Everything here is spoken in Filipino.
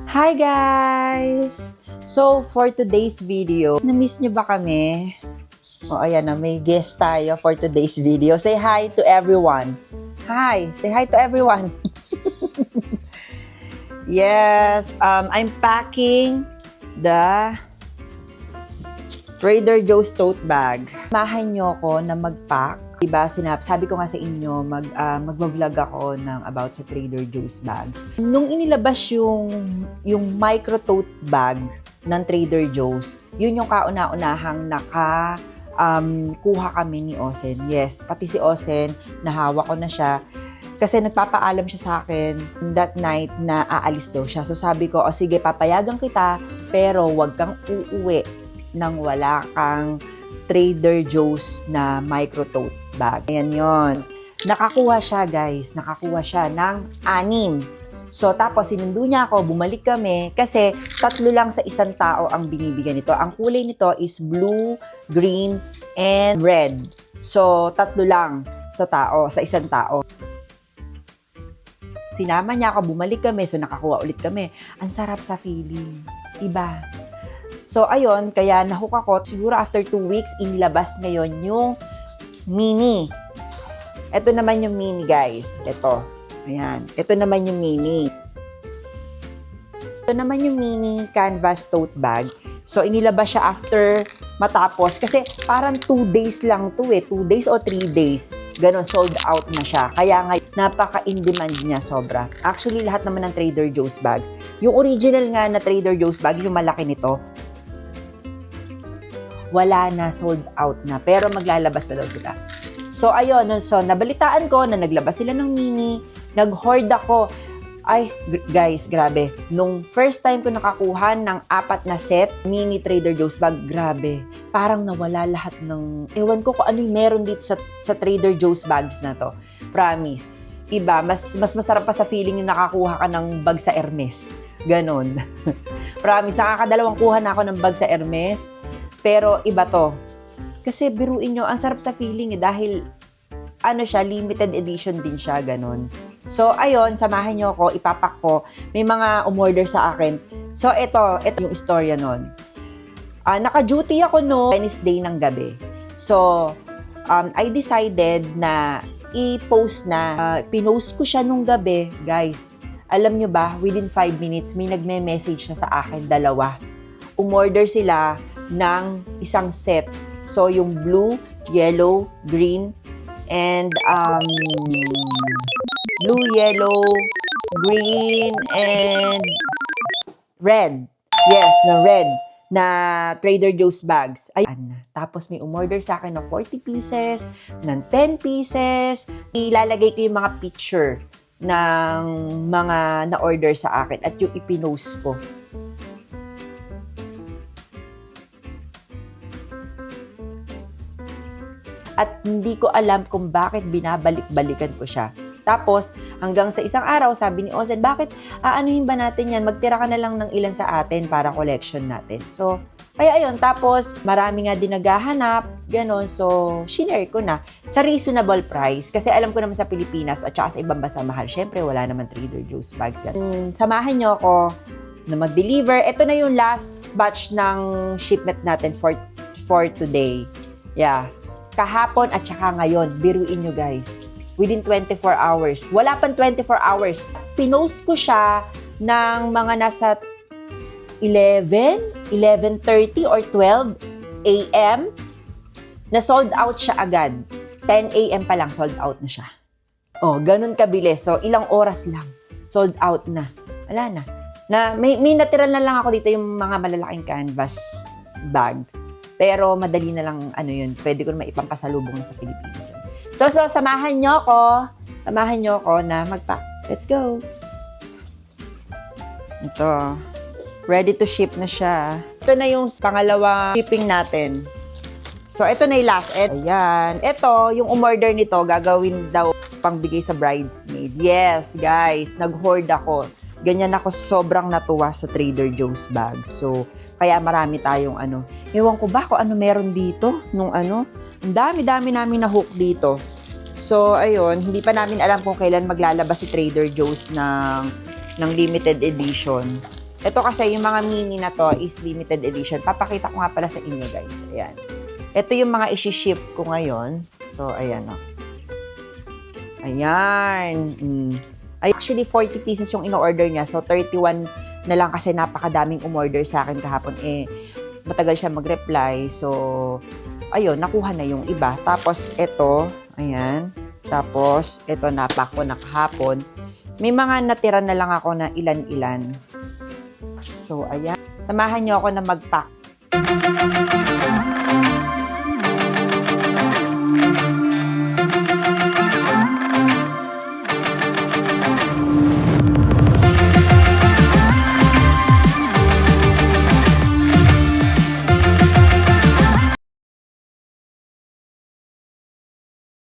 Hi guys! So, for today's video, na-miss nyo ba kami? O, ayan na, may guest tayo for today's video. Say hi to everyone. Hi! Say hi to everyone. Yes, I'm packing the Trader Joe's tote bag. Samahan nyo ako na mag-pack. Diba, sabi ko nga sa inyo, mag-vlog ako ng about sa Trader Joe's bags. Nung inilabas yung micro tote bag ng Trader Joe's, yun yung kauna-unahang kuha kami ni Osen. Yes, pati si Osen, nahawa ko na siya. Kasi nagpapaalam siya sa akin that night na aalis daw siya. So sabi ko, sige, papayagan kita, pero wag kang uuwi nang wala kang Trader Joe's na micro tote bag. Ayan yun. Nakakuha siya, guys. Nakakuha siya ng 6. So, tapos sinundo niya ako, bumalik kami, kasi 3 lang sa isang tao ang binibigyan nito. Ang kulay nito is blue, green, and red. So, 3 lang sa isang tao. Sinama niya ako, bumalik kami, so nakakuha ulit kami. Ang sarap sa feeling. Diba? So, ayun, kaya nahook ako. Siguro after 2 weeks, inilabas ngayon yung mini. Ito naman yung mini, guys. Ito. Ayan. Ito naman yung mini. Ito naman yung mini canvas tote bag. So, inilabas siya after matapos. Kasi parang 2 days lang to 2 days o 3 days. Ganon, sold out na siya. Kaya nga, napaka-in-demand niya sobra. Actually, lahat naman ng Trader Joe's bags. Yung original nga na Trader Joe's bag, yung malaki nito, wala na, sold out na. Pero maglalabas pa daw sila. So, ayun. So, nabalitaan ko na naglabas sila ng mini. Nag-hoard ako. Ay, guys, grabe. Nung first time ko nakakuha ng 4 na set, mini Trader Joe's bag, grabe. Parang nawala lahat ng... Ewan ko kung ano yung meron dito sa Trader Joe's bags na to. Promise. Iba, mas masarap pa sa feeling yung nakakuha ka ng bag sa Hermes. Ganon. Promise, nakakadalawang kuha na ako ng bag sa Hermes. Pero iba to. Kasi biruin nyo, ang sarap sa feeling dahil siya, limited edition din siya, ganon. So, ayun, samahan nyo ako, ipapak ko. May mga umorder sa akin. So, ito yung istorya nun. Naka-duty ako no Wednesday ng gabi. So, I decided na i-post na. Pinost ko siya nung gabi, guys. Alam nyo ba, within 5 minutes, may nagme-message na sa akin, 2. Umorder sila ng isang set. So, yung blue, yellow, green, and blue, yellow, green, and red. Yes, na red na Trader Joe's bags. Ayan. Tapos may umorder sa akin ng 40 pieces, ng 10 pieces. Ilalagay ko yung mga picture ng mga na-order sa akin at yung ipinost ko. At hindi ko alam kung bakit binabalik-balikan ko siya. Tapos, hanggang sa isang araw, sabi ni Osen, bakit aanuhin ba natin yan? Magtira ka na lang ng ilan sa atin para collection natin. So, kaya ayun. Tapos, marami nga din naghahanap, gano'n. So, shinare ko na sa reasonable price. Kasi alam ko naman sa Pilipinas at saka sa ibang bansa mahal. Siyempre, wala naman Trader Joe's bags yan. Samahan nyo ako na mag-deliver. Ito na yung last batch ng shipment natin for today. Yeah. Kahapon at saka ngayon, biruin nyo guys, within 24 hours. Wala pang 24 hours. Pinost ko siya ng mga nasa 11:30 or 12 a.m. na sold out siya agad. 10 a.m. pa lang, sold out na siya. Oh, ganun kabilis. So, ilang oras lang, sold out na. Wala na. May natira na lang ako dito yung mga malalaking canvas bag. Pero madali na lang, yun, pwede ko naman ipampasalubong sa Pilipinas yun. So, samahan nyo ako na mag-pack. Let's go! Ito, ready to ship na siya. Ito na yung pangalawa shipping natin. So, ito na yung last. Ayan. Ito, yung umorder nito, gagawin daw pangbigay sa bridesmaid. Yes, guys, nag-hoard ako. Ganyan ako, sobrang natuwa sa Trader Joe's bags. So, kaya marami tayong Ewan ko ba kung meron dito nung Ang dami-dami namin na-hook dito. So, ayun, hindi pa namin alam kung kailan maglalabas si Trader Joe's ng limited edition. Ito kasi, yung mga mini na to is limited edition. Papakita ko nga pala sa inyo, guys. Ayan. Ito yung mga isi-ship ko ngayon. So, ayan o. Ayan. Actually, 40 pieces yung in-order niya. So, 31 na lang kasi napakadaming umorder sa akin kahapon. Matagal siya mag-reply. So, ayun, nakuha na yung iba. Tapos, ito, ayan. Tapos, ito, napak ko na kahapon. May mga natira na lang ako na ilan-ilan. So, ayan. Samahan niyo ako na mag-pack.